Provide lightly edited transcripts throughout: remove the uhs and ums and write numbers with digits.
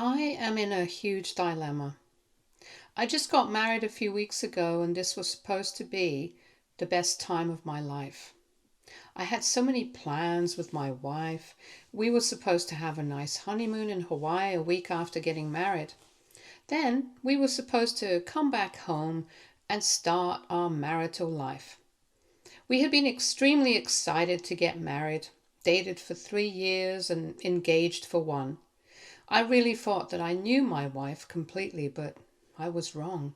I am in a huge dilemma. I just got married a few weeks ago, and this was supposed to be the best time of my life. I had so many plans with my wife. We were supposed to have a nice honeymoon in Hawaii a week after getting married. Then we were supposed to come back home and start our marital life. We had been extremely excited to get married, dated for 3 years and engaged for one. I really thought that I knew my wife completely, but I was wrong.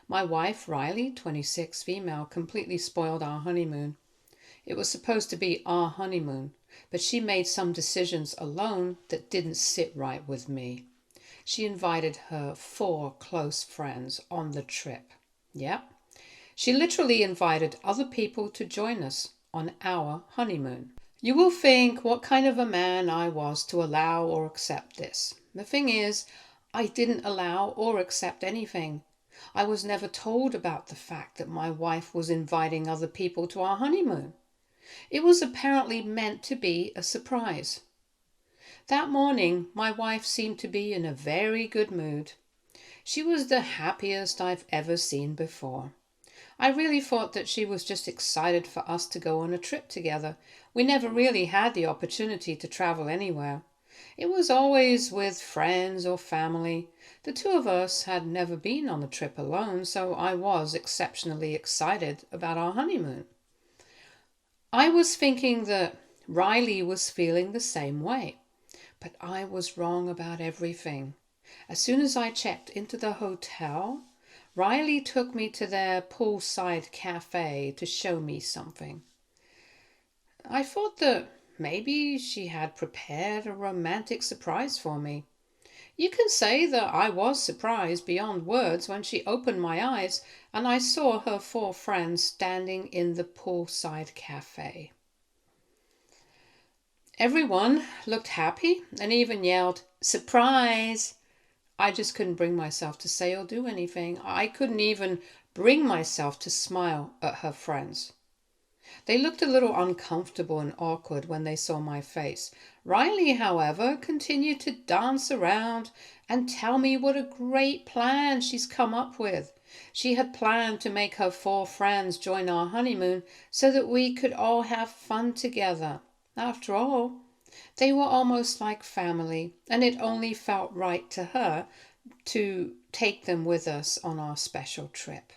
My wife, Riley, 26, female, completely spoiled our honeymoon. It was supposed to be our honeymoon, but she made some decisions alone that didn't sit right with me. She invited her 4 close friends on the trip. Yep. She literally invited other people to join us on our honeymoon. You will think what kind of a man I was to allow or accept this. The thing is, I didn't allow or accept anything. I was never told about the fact that my wife was inviting other people to our honeymoon. It was apparently meant to be a surprise. That morning, my wife seemed to be in a very good mood. She was the happiest I've ever seen before. I really thought that she was just excited for us to go on a trip together. We never really had the opportunity to travel anywhere. It was always with friends or family. The two of us had never been on the trip alone, so I was exceptionally excited about our honeymoon. I was thinking that Riley was feeling the same way, but I was wrong about everything. As soon as I checked into the hotel, Riley took me to their poolside cafe to show me something. I thought that maybe she had prepared a romantic surprise for me. You can say that I was surprised beyond words when she opened my eyes and I saw her 4 friends standing in the poolside cafe. Everyone looked happy and even yelled, "Surprise!" I just couldn't bring myself to say or do anything. I couldn't even bring myself to smile at her friends. They looked a little uncomfortable and awkward when they saw my face. Riley, however, continued to dance around and tell me what a great plan she's come up with. She had planned to make her 4 friends join our honeymoon so that we could all have fun together. After all, they were almost like family, and it only felt right to her to take them with us on our special trip.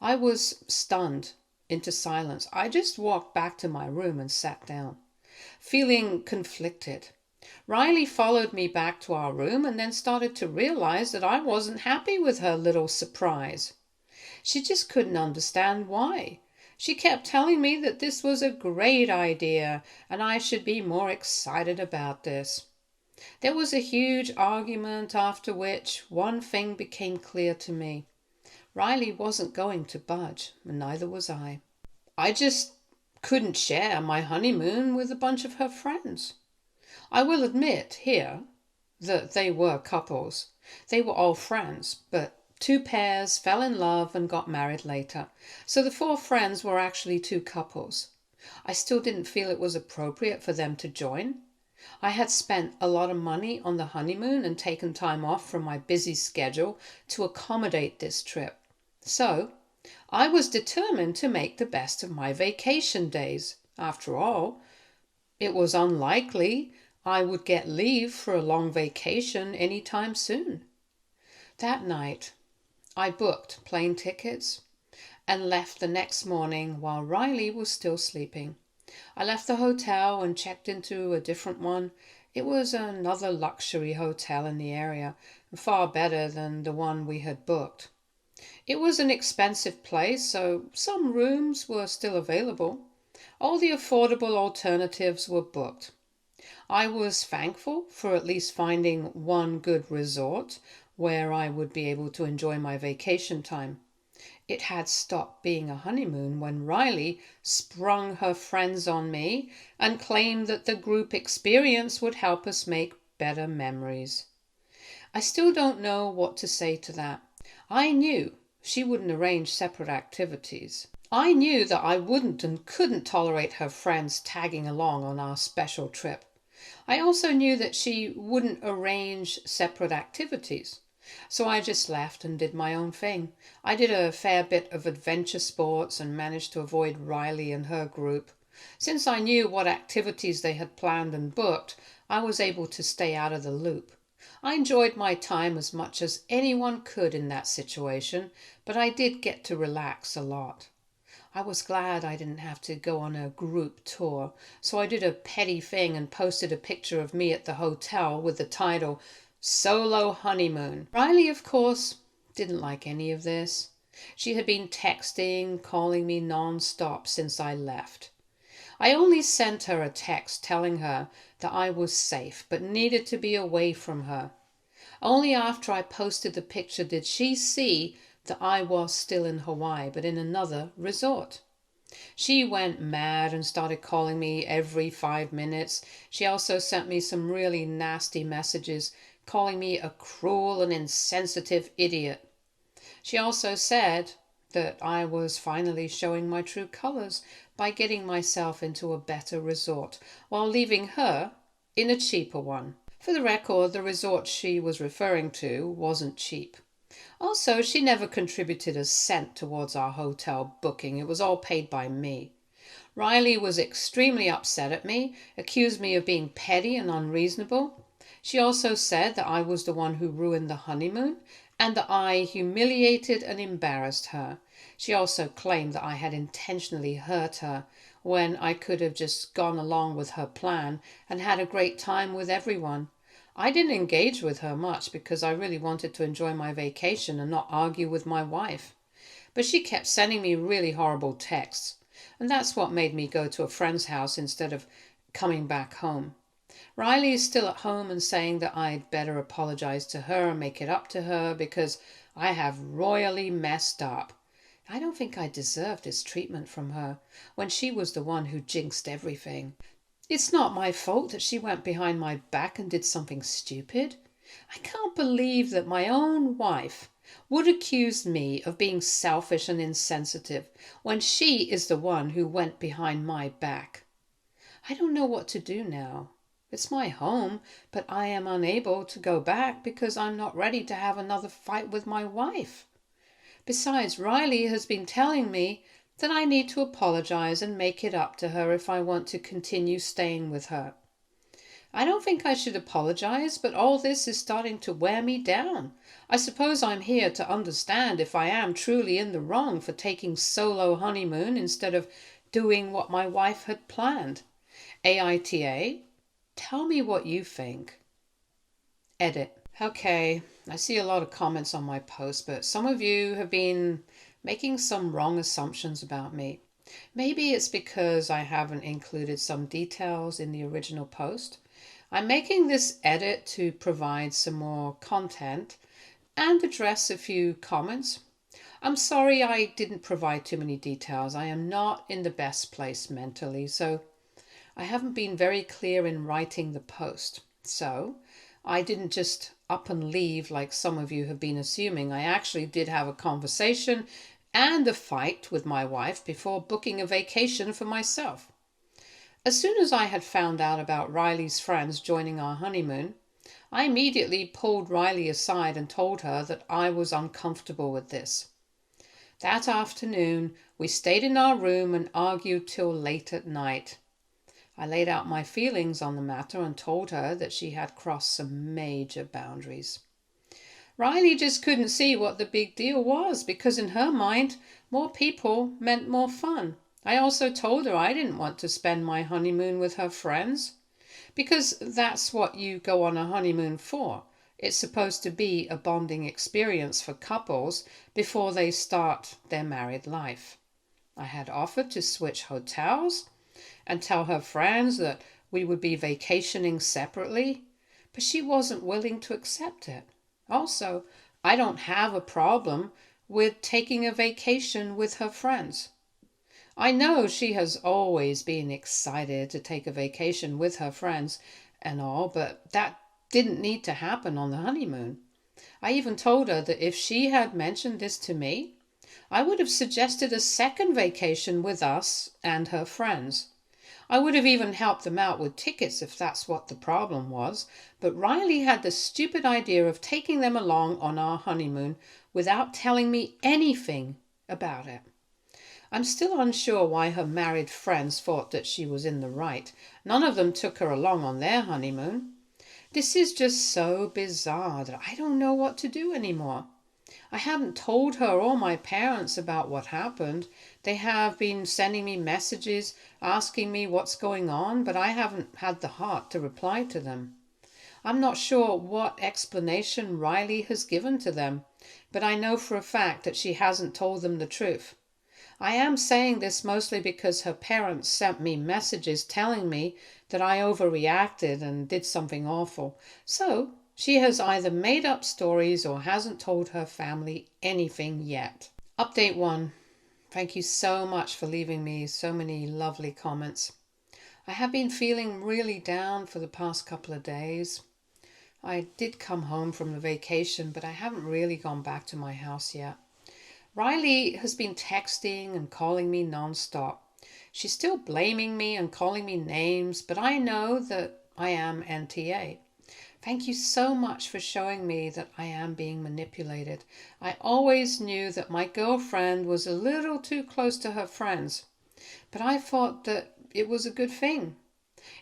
I was stunned into silence. I just walked back to my room and sat down, feeling conflicted. Riley followed me back to our room and then started to realize that I wasn't happy with her little surprise. She just couldn't understand why. She kept telling me that this was a great idea and I should be more excited about this. There was a huge argument, after which one thing became clear to me. Riley wasn't going to budge, and neither was I. I just couldn't share my honeymoon with a bunch of her friends. I will admit here that they were couples. They were all friends, but 2 pairs fell in love and got married later. So the 4 friends were actually 2 couples. I still didn't feel it was appropriate for them to join. I had spent a lot of money on the honeymoon and taken time off from my busy schedule to accommodate this trip. So I was determined to make the best of my vacation days. After all, it was unlikely I would get leave for a long vacation any time soon. That night, I booked plane tickets and left the next morning while Riley was still sleeping. I left the hotel and checked into a different one. It was another luxury hotel in the area, far better than the one we had booked. It was an expensive place, so some rooms were still available. All the affordable alternatives were booked. I was thankful for at least finding one good resort where I would be able to enjoy my vacation time. It had stopped being a honeymoon when Riley sprung her friends on me and claimed that the group experience would help us make better memories. I still don't know what to say to that. I knew she wouldn't arrange separate activities. I knew that I wouldn't and couldn't tolerate her friends tagging along on our special trip. I also knew that she wouldn't arrange separate activities. So I just left and did my own thing. I did a fair bit of adventure sports and managed to avoid Riley and her group. Since I knew what activities they had planned and booked, I was able to stay out of the loop. I enjoyed my time as much as anyone could in that situation, but I did get to relax a lot. I was glad I didn't have to go on a group tour, so I did a petty thing and posted a picture of me at the hotel with the title Solo Honeymoon. Riley, of course, didn't like any of this. She had been texting, calling me non-stop since I left. I only sent her a text telling her that I was safe but needed to be away from her. Only after I posted the picture did she see that I was still in Hawaii but in another resort. She went mad and started calling me every 5 minutes. She also sent me some really nasty messages calling me a cruel and insensitive idiot. She also said that I was finally showing my true colors by getting myself into a better resort while leaving her in a cheaper one. For the record, the resort she was referring to wasn't cheap. Also, she never contributed a cent towards our hotel booking. It was all paid by me. Riley was extremely upset at me, accused me of being petty and unreasonable. She also said that I was the one who ruined the honeymoon and that I humiliated and embarrassed her. She also claimed that I had intentionally hurt her when I could have just gone along with her plan and had a great time with everyone. I didn't engage with her much because I really wanted to enjoy my vacation and not argue with my wife. But she kept sending me really horrible texts, and that's what made me go to a friend's house instead of coming back home. Riley is still at home and saying that I'd better apologize to her and make it up to her because I have royally messed up. I don't think I deserved this treatment from her when she was the one who jinxed everything. It's not my fault that she went behind my back and did something stupid. I can't believe that my own wife would accuse me of being selfish and insensitive when she is the one who went behind my back. I don't know what to do now. It's my home, but I am unable to go back because I'm not ready to have another fight with my wife. Besides, Riley has been telling me that I need to apologize and make it up to her if I want to continue staying with her. I don't think I should apologize, but all this is starting to wear me down. I suppose I'm here to understand if I am truly in the wrong for taking solo honeymoon instead of doing what my wife had planned. AITA, tell me what you think. Edit. Okay, I see a lot of comments on my post, but some of you have been making some wrong assumptions about me. Maybe it's because I haven't included some details in the original post. I'm making this edit to provide some more content and address a few comments. I'm sorry I didn't provide too many details. I am not in the best place mentally, so I haven't been very clear in writing the post. So I didn't just up and leave like some of you have been assuming. I actually did have a conversation and a fight with my wife before booking a vacation for myself. As soon as I had found out about Riley's friends joining our honeymoon, I immediately pulled Riley aside and told her that I was uncomfortable with this. That afternoon, we stayed in our room and argued till late at night. I laid out my feelings on the matter and told her that she had crossed some major boundaries. Riley just couldn't see what the big deal was because in her mind, more people meant more fun. I also told her I didn't want to spend my honeymoon with her friends because that's what you go on a honeymoon for. It's supposed to be a bonding experience for couples before they start their married life. I had offered to switch hotels and tell her friends that we would be vacationing separately, but she wasn't willing to accept it. Also, I don't have a problem with taking a vacation with her friends. I know she has always been excited to take a vacation with her friends and all, but that didn't need to happen on the honeymoon. I even told her that if she had mentioned this to me, I would have suggested a second vacation with us and her friends. I would have even helped them out with tickets if that's what the problem was, but Riley had the stupid idea of taking them along on our honeymoon without telling me anything about it. I'm still unsure why her married friends thought that she was in the right. None of them took her along on their honeymoon. This is just so bizarre that I don't know what to do anymore. I haven't told her or my parents about what happened. They have been sending me messages asking me what's going on, but I haven't had the heart to reply to them. I'm not sure what explanation Riley has given to them, but I know for a fact that she hasn't told them the truth. I am saying this mostly because her parents sent me messages telling me that I overreacted and did something awful. So she has either made up stories or hasn't told her family anything yet. Update 1. Thank you so much for leaving me so many lovely comments. I have been feeling really down for the past couple of days. I did come home from the vacation, but I haven't really gone back to my house yet. Riley has been texting and calling me non-stop. She's still blaming me and calling me names, but I know that I am NTA. Thank you so much for showing me that I am being manipulated. I always knew that my girlfriend was a little too close to her friends, but I thought that it was a good thing.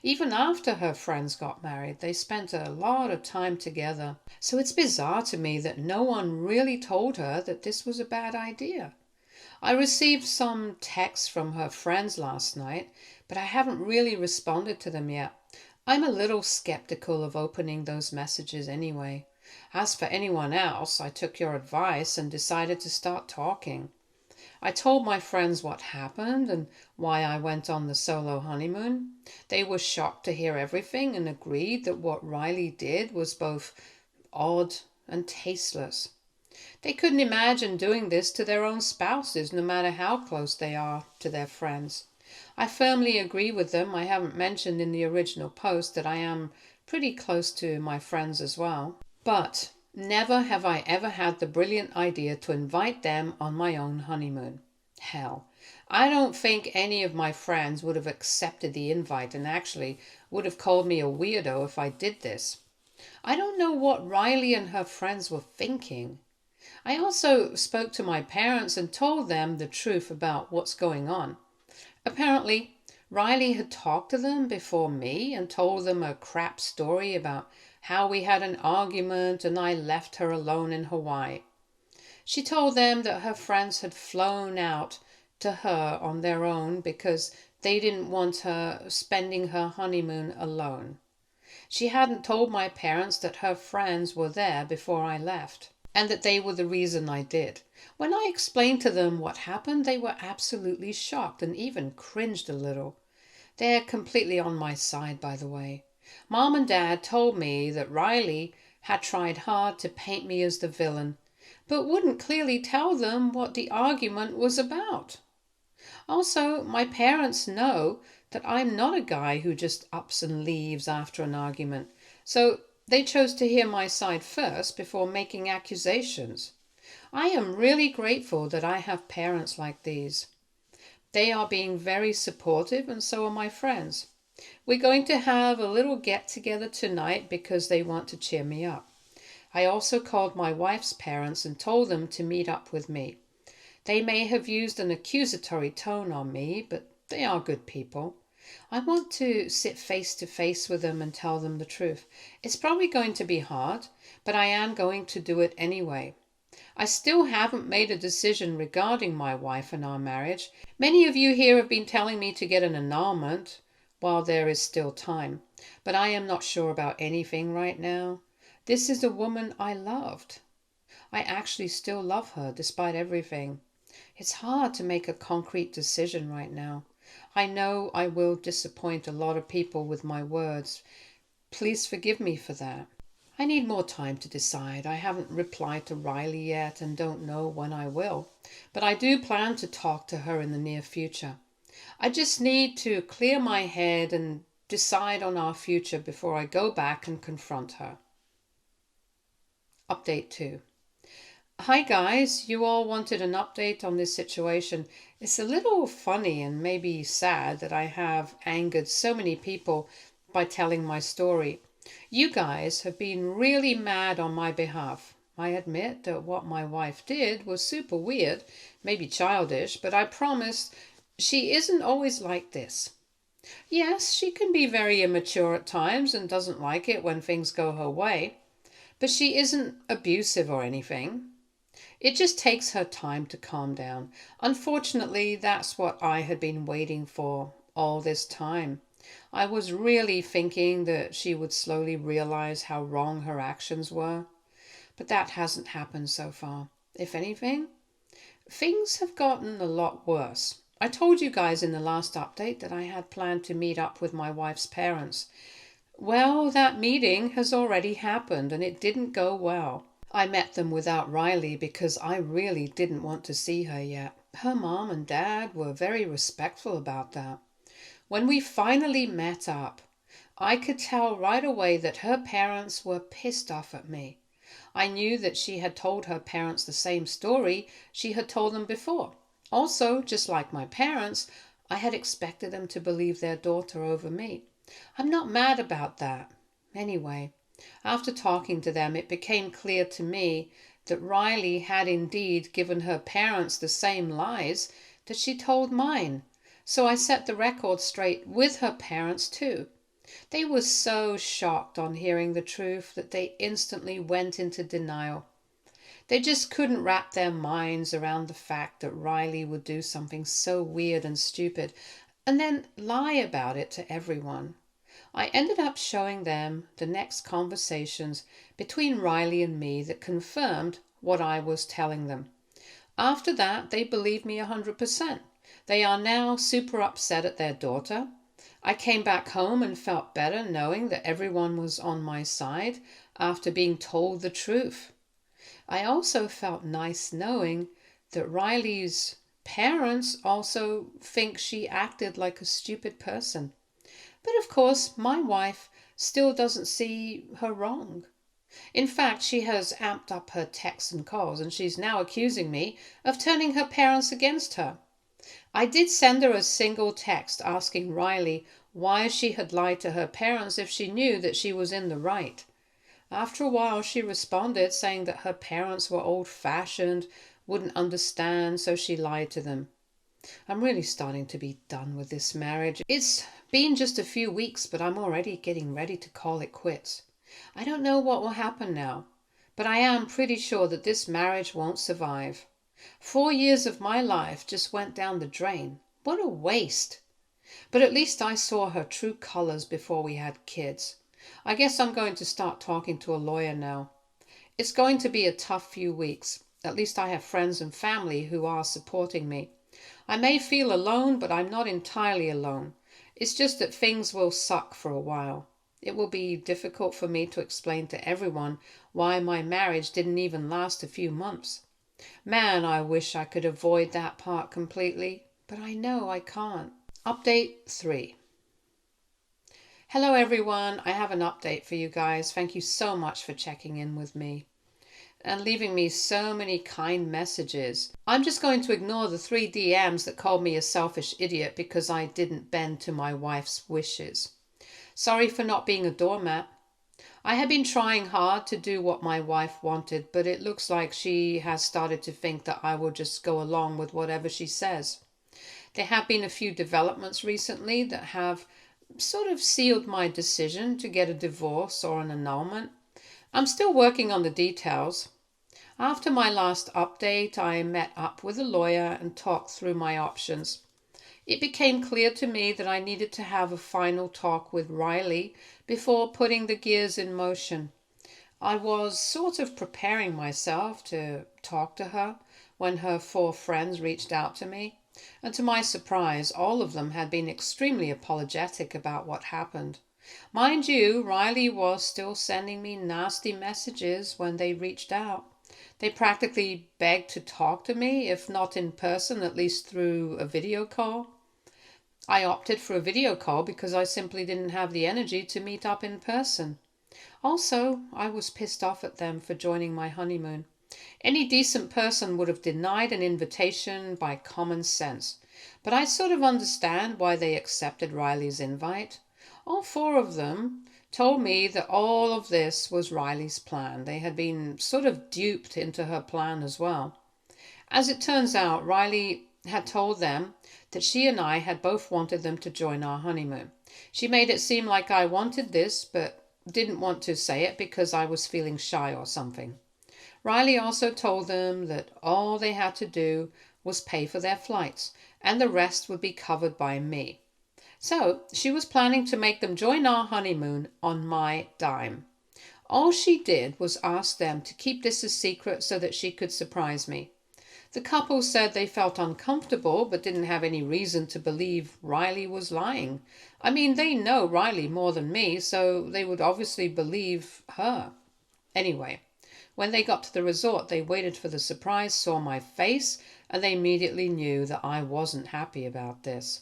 Even after her friends got married, they spent a lot of time together. So it's bizarre to me that no one really told her that this was a bad idea. I received some texts from her friends last night, but I haven't really responded to them yet. I'm a little skeptical of opening those messages anyway. As for anyone else, I took your advice and decided to start talking. I told my friends what happened and why I went on the solo honeymoon. They were shocked to hear everything and agreed that what Riley did was both odd and tasteless. They couldn't imagine doing this to their own spouses, no matter how close they are to their friends. I firmly agree with them. I haven't mentioned in the original post that I am pretty close to my friends as well. But never have I ever had the brilliant idea to invite them on my own honeymoon. Hell, I don't think any of my friends would have accepted the invite and actually would have called me a weirdo if I did this. I don't know what Riley and her friends were thinking. I also spoke to my parents and told them the truth about what's going on. Apparently, Riley had talked to them before me and told them a crap story about how we had an argument and I left her alone in Hawaii. She told them that her friends had flown out to her on their own because they didn't want her spending her honeymoon alone. She hadn't told my parents that her friends were there before I left, and that they were the reason I did. When I explained to them what happened, they were absolutely shocked and even cringed a little. They're completely on my side, by the way. Mom and Dad told me that Riley had tried hard to paint me as the villain, but wouldn't clearly tell them what the argument was about. Also, my parents know that I'm not a guy who just ups and leaves after an argument, so they chose to hear my side first before making accusations. I am really grateful that I have parents like these. They are being very supportive, and so are my friends. We're going to have a little get-together tonight because they want to cheer me up. I also called my wife's parents and told them to meet up with me. They may have used an accusatory tone on me, but they are good people. I want to sit face to face with them and tell them the truth. It's probably going to be hard, but I am going to do it anyway. I still haven't made a decision regarding my wife and our marriage. Many of you here have been telling me to get an annulment while there is still time, but I am not sure about anything right now. This is a woman I loved. I actually still love her despite everything. It's hard to make a concrete decision right now. I know I will disappoint a lot of people with my words. Please forgive me for that. I need more time to decide. I haven't replied to Riley yet and don't know when I will, but I do plan to talk to her in the near future. I just need to clear my head and decide on our future before I go back and confront her. Update 2. Hi guys, you all wanted an update on this situation. It's a little funny and maybe sad that I have angered so many people by telling my story. You guys have been really mad on my behalf. I admit that what my wife did was super weird, maybe childish, but I promise she isn't always like this. Yes, she can be very immature at times and doesn't like it when things go her way, but she isn't abusive or anything. It just takes her time to calm down. Unfortunately, that's what I had been waiting for all this time. I was really thinking that she would slowly realize how wrong her actions were, but that hasn't happened so far. If anything, things have gotten a lot worse. I told you guys in the last update that I had planned to meet up with my wife's parents. Well, that meeting has already happened and it didn't go well. I met them without Riley because I really didn't want to see her yet. Her mom and dad were very respectful about that. When we finally met up, I could tell right away that her parents were pissed off at me. I knew that she had told her parents the same story she had told them before. Also, just like my parents, I had expected them to believe their daughter over me. I'm not mad about that. Anyway, after talking to them, it became clear to me that Riley had indeed given her parents the same lies that she told mine. So I set the record straight with her parents too. They were so shocked on hearing the truth that they instantly went into denial. They just couldn't wrap their minds around the fact that Riley would do something so weird and stupid and then lie about it to everyone. I ended up showing them the next conversations between Riley and me that confirmed what I was telling them. After that, they believed me 100%. They are now super upset at their daughter. I came back home and felt better knowing that everyone was on my side after being told the truth. I also felt nice knowing that Riley's parents also think she acted like a stupid person. But of course, my wife still doesn't see her wrong. In fact, she has amped up her texts and calls, and she's now accusing me of turning her parents against her. I did send her a single text asking Riley why she had lied to her parents if she knew that she was in the right. After a while, she responded saying that her parents were old-fashioned, wouldn't understand, so she lied to them. I'm really starting to be done with this marriage. It's been just a few weeks, but I'm already getting ready to call it quits. I don't know what will happen now, but I am pretty sure that this marriage won't survive. 4 years of my life just went down the drain. What a waste. But at least I saw her true colors before we had kids. I guess I'm going to start talking to a lawyer now. It's going to be a tough few weeks. At least I have friends and family who are supporting me. I may feel alone, but I'm not entirely alone. It's just that things will suck for a while. It will be difficult for me to explain to everyone why my marriage didn't even last a few months. Man, I wish I could avoid that part completely, but I know I can't. Update 3. Hello everyone, I have an update for you guys. Thank you so much for checking in with me and leaving me so many kind messages. I'm just going to ignore the 3 DMs that called me a selfish idiot because I didn't bend to my wife's wishes. Sorry for not being a doormat. I have been trying hard to do what my wife wanted, but it looks like she has started to think that I will just go along with whatever she says. There have been a few developments recently that have sort of sealed my decision to get a divorce or an annulment. I'm still working on the details. After my last update, I met up with a lawyer and talked through my options. It became clear to me that I needed to have a final talk with Riley before putting the gears in motion. I was sort of preparing myself to talk to her when her 4 friends reached out to me. And to my surprise, all of them had been extremely apologetic about what happened. Mind you, Riley was still sending me nasty messages when they reached out. They practically begged to talk to me, if not in person, at least through a video call. I opted for a video call because I simply didn't have the energy to meet up in person. Also, I was pissed off at them for joining my honeymoon. Any decent person would have denied an invitation by common sense, but I sort of understand why they accepted Riley's invite. All four of them told me that all of this was Riley's plan. They had been sort of duped into her plan as well. As it turns out, Riley had told them that she and I had both wanted them to join our honeymoon. She made it seem like I wanted this, but didn't want to say it because I was feeling shy or something. Riley also told them that all they had to do was pay for their flights, and the rest would be covered by me. So she was planning to make them join our honeymoon on my dime. All she did was ask them to keep this a secret so that she could surprise me. The couple said they felt uncomfortable but didn't have any reason to believe Riley was lying. I mean, they know Riley more than me, so they would obviously believe her. Anyway, when they got to the resort, they waited for the surprise, saw my face, and they immediately knew that I wasn't happy about this.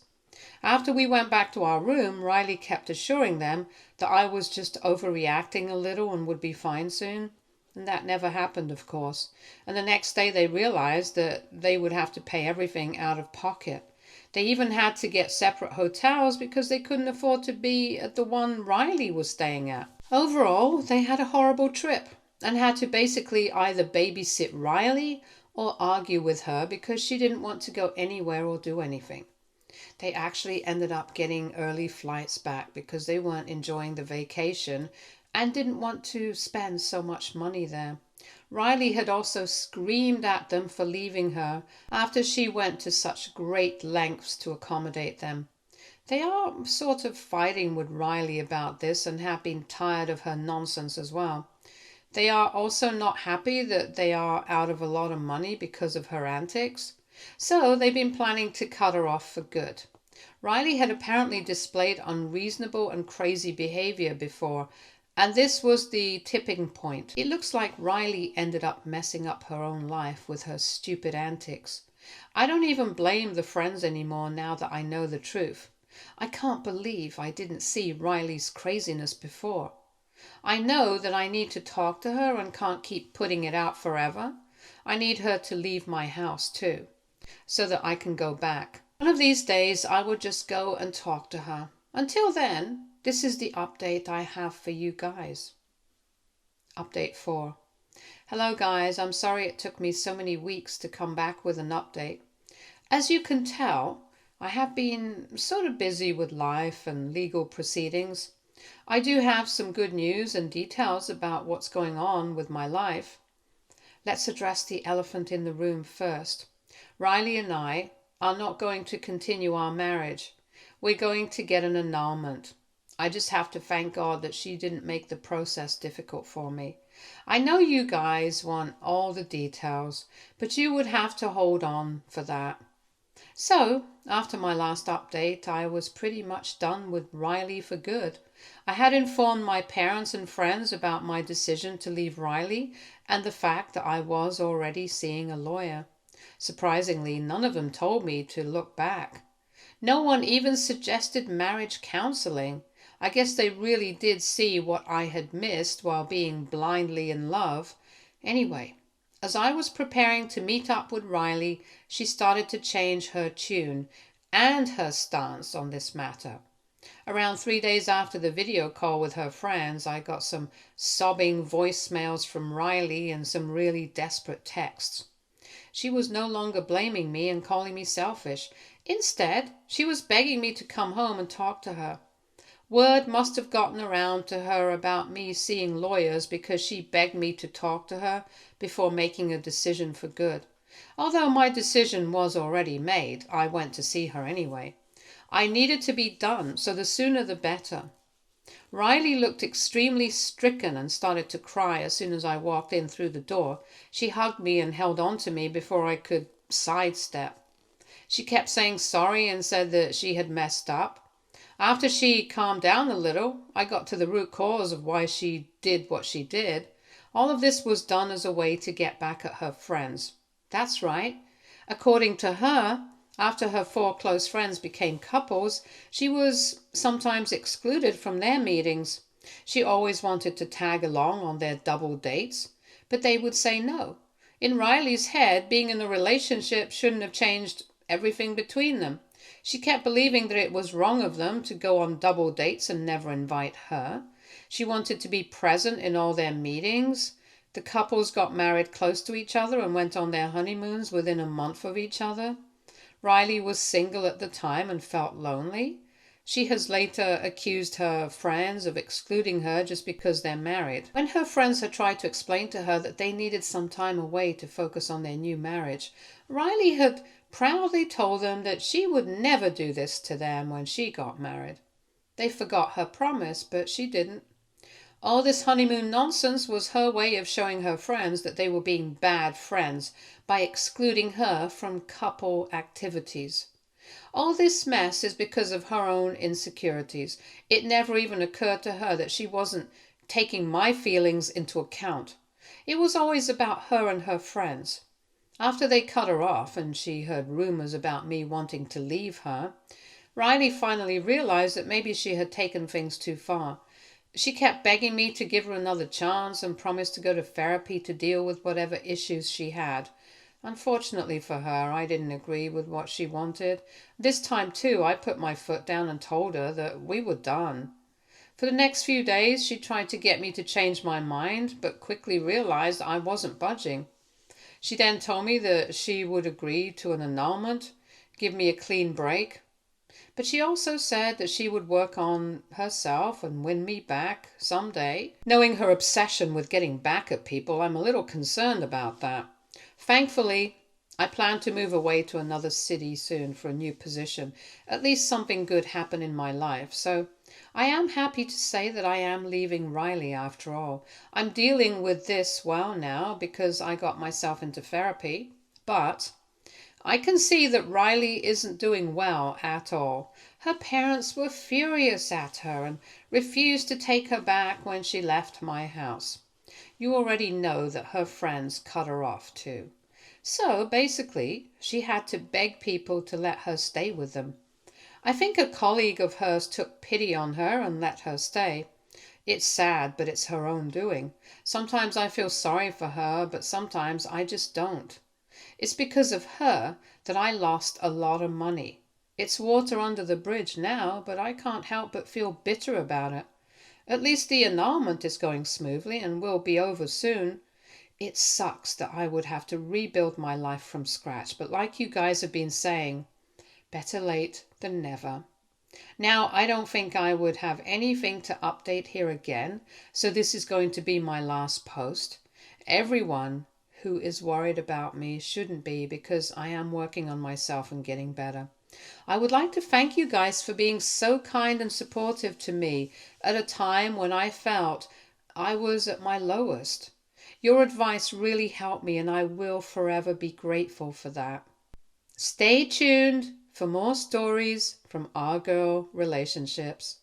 After we went back to our room, Riley kept assuring them that I was just overreacting a little and would be fine soon. And that never happened, of course. And the next day they realized that they would have to pay everything out of pocket. They even had to get separate hotels because they couldn't afford to be at the one Riley was staying at. Overall, they had a horrible trip and had to basically either babysit Riley or argue with her because she didn't want to go anywhere or do anything. They actually ended up getting early flights back because they weren't enjoying the vacation and didn't want to spend so much money there. Riley had also screamed at them for leaving her after she went to such great lengths to accommodate them. They are sort of fighting with Riley about this and have been tired of her nonsense as well. They are also not happy that they are out of a lot of money because of her antics. So they've been planning to cut her off for good. Riley had apparently displayed unreasonable and crazy behavior before, and this was the tipping point. It looks like Riley ended up messing up her own life with her stupid antics. I don't even blame the friends anymore now that I know the truth. I can't believe I didn't see Riley's craziness before. I know that I need to talk to her and can't keep putting it out forever. I need her to leave my house too, so that I can go back. One of these days I will just go and talk to her. Until then, this is the update I have for you guys. Update 4. Hello guys, I'm sorry it took me so many weeks to come back with an update. As you can tell, I have been sort of busy with life and legal proceedings. I do have some good news and details about what's going on with my life. Let's address the elephant in the room first. Riley and I are not going to continue our marriage. We're going to get an annulment. I just have to thank God that she didn't make the process difficult for me. I know you guys want all the details, but you would have to hold on for that. So, after my last update, I was pretty much done with Riley for good. I had informed my parents and friends about my decision to leave Riley and the fact that I was already seeing a lawyer. Surprisingly, none of them told me to look back. No one even suggested marriage counseling. I guess they really did see what I had missed while being blindly in love. Anyway, as I was preparing to meet up with Riley, she started to change her tune and her stance on this matter. Around 3 days after the video call with her friends, I got some sobbing voicemails from Riley and some really desperate texts. She was no longer blaming me and calling me selfish. Instead, she was begging me to come home and talk to her. Word must have gotten around to her about me seeing lawyers because she begged me to talk to her before making a decision for good. Although my decision was already made, I went to see her anyway. I needed to be done, so the sooner the better. Riley looked extremely stricken and started to cry as soon as I walked in through the door. She hugged me and held on to me before I could sidestep. She kept saying sorry and said that she had messed up. After she calmed down a little, I got to the root cause of why she did what she did. All of this was done as a way to get back at her friends. That's right. According to her, after her 4 close friends became couples, she was sometimes excluded from their meetings. She always wanted to tag along on their double dates, but they would say no. In Riley's head, being in a relationship shouldn't have changed everything between them. She kept believing that it was wrong of them to go on double dates and never invite her. She wanted to be present in all their meetings. The couples got married close to each other and went on their honeymoons within a month of each other. Riley was single at the time and felt lonely. She has later accused her friends of excluding her just because they're married. When her friends had tried to explain to her that they needed some time away to focus on their new marriage, Riley had proudly told them that she would never do this to them when she got married. They forgot her promise, but she didn't. All this honeymoon nonsense was her way of showing her friends that they were being bad friends by excluding her from couple activities. All this mess is because of her own insecurities. It never even occurred to her that she wasn't taking my feelings into account. It was always about her and her friends. After they cut her off and she heard rumors about me wanting to leave her, Riley finally realized that maybe she had taken things too far. She kept begging me to give her another chance and promised to go to therapy to deal with whatever issues she had. Unfortunately for her, I didn't agree with what she wanted. This time too, I put my foot down and told her that we were done. For the next few days, she tried to get me to change my mind, but quickly realized I wasn't budging. She then told me that she would agree to an annulment, give me a clean break. But she also said that she would work on herself and win me back someday. Knowing her obsession with getting back at people, I'm a little concerned about that. Thankfully, I plan to move away to another city soon for a new position. At least something good happened in my life. So I am happy to say that I am leaving Riley after all. I'm dealing with this well now because I got myself into therapy. But I can see that Riley isn't doing well at all. Her parents were furious at her and refused to take her back when she left my house. You already know that her friends cut her off too. So basically, she had to beg people to let her stay with them. I think a colleague of hers took pity on her and let her stay. It's sad, but it's her own doing. Sometimes I feel sorry for her, but sometimes I just don't. It's because of her that I lost a lot of money. It's water under the bridge now, but I can't help but feel bitter about it. At least the annulment is going smoothly and will be over soon. It sucks that I would have to rebuild my life from scratch, but like you guys have been saying, better late than never. Now, I don't think I would have anything to update here again, so this is going to be my last post. Everyone who is worried about me shouldn't be, because I am working on myself and getting better. I would like to thank you guys for being so kind and supportive to me at a time when I felt I was at my lowest. Your advice really helped me, and I will forever be grateful for that. Stay tuned for more stories from Our Girl Relationships.